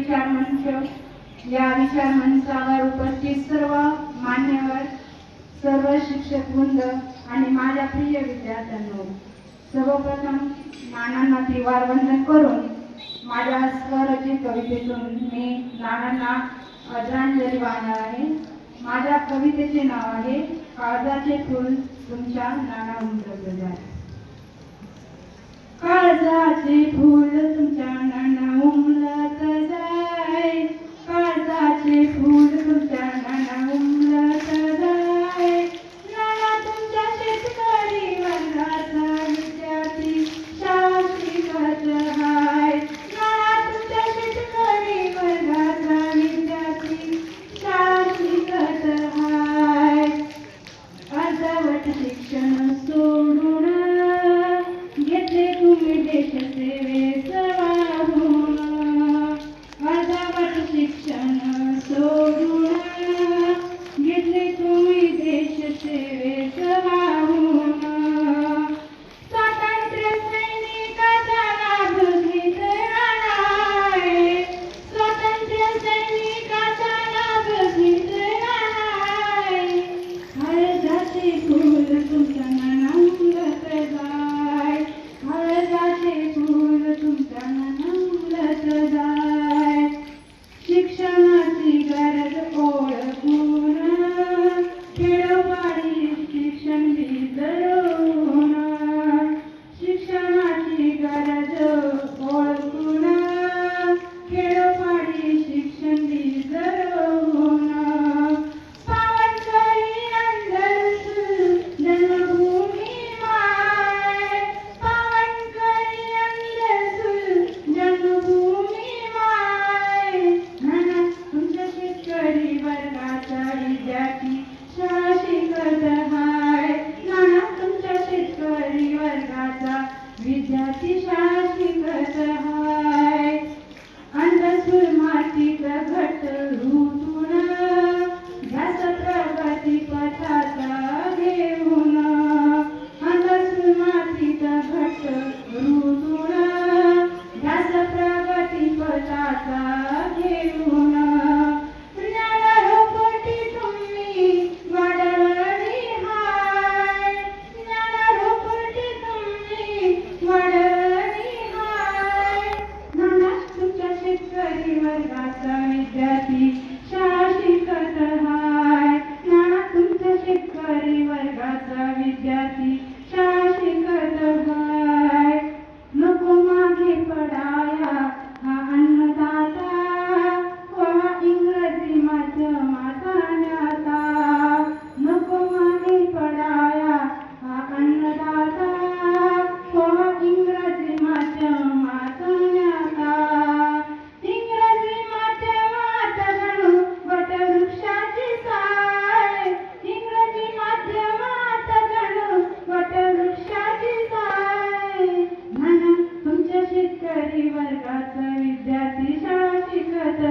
विचार मंच, या विचार मंचावर उपस्थित सर्व मान्यवर, सर्व शिक्षक वृंद आणि माझ्या प्रिय विद्यार्थ्यांनो, सर्वप्रथम नानांना त्रिवार वंदन करून माझ्या स्वरचित कवितेतून मी नानांना आदरांजली वाहणार आहे. माझ्या कवितेचे नाव आहे काळजाचे फूल तुमच्या नाना उमलत जाय. काळजाचे फूल तुमच्या नाना उमलत जाय, काळजाचे फूल तुमच्या नाना उमलत जाय. नाना तुमच्या शेतकरी वर्गाचा विद्यार्थी शाळा शिकत हाय. नाना तुमच्या शेतकरी वर्गाचा विद्यार्थी शाळा शिकत हाय. अर्धवट शिक्षण सोडून घेतले तुम्ही देशसेवेस वाहून. अर्धवट शिक्षण सोडून घेतले तुम्ही देशसेवेस वाहून. स्वातंत्र्य सैनिकाचा लाभ घेत राहाय, स्वातंत्र्य सैनिकाचा लाभ घेत राहाय. काळजाचे फूल तुमच्या नाना उमलत जाय, काळजाचे फूल तुमच्या नाना उमलत जाय. शिक्षणाची गरज ओळखून खेडोपाडी शिक्षण वितरवून. शिक्षणाची गरज ओळखून खेडोपाडी शिक्षण वितरवून. पावन करी अंधश्रद्धा जन्मभूमी माय, पावन करी अंधश्रद्धा जन्मभूमी माय. नाना तुमच्या शेतकरी वर्गाचा विद्यार्थी शाळा शिकत हाय. नाना तुमच्या शेतकरी वर्गाचा विद्यार्थी शाळा शिकत हाय. अंधसूर मातीत घट रुतून ध्यास प्रगती पथाचा घेऊन. अंधसूर मातीत घट रुतून ध्यास प्रगती पथाचा घेऊन. ज्ञान रोपटी तुम्ही वाढवली हाय, ज्ञान रोपटी तुम्ही वाढवली हाय. नाना तुमच्या शेतकरी वर्गाचा विद्यार्थी शाळा शिकत हाय. नाना तुमच्या शेतकरी वर्गाचा विद्यार्थी शाळा शिकत हाय. नको मागे पडाया हा अन्नदाता, हा इंग्रजी माध्यमाचा न्याता. नको मागे पडाया हा अन्नदाता, हा इंग्रजी माध्यमाचा न्याता. इंग्रजी माध्यमात जणू वटवृक्षाची साय, इंग्रजी माध्यमात जणू वटवृक्षाची साय. नाना तुमच्या शेतकरी वर्गाचा विद्यार्थी शाळा शिकत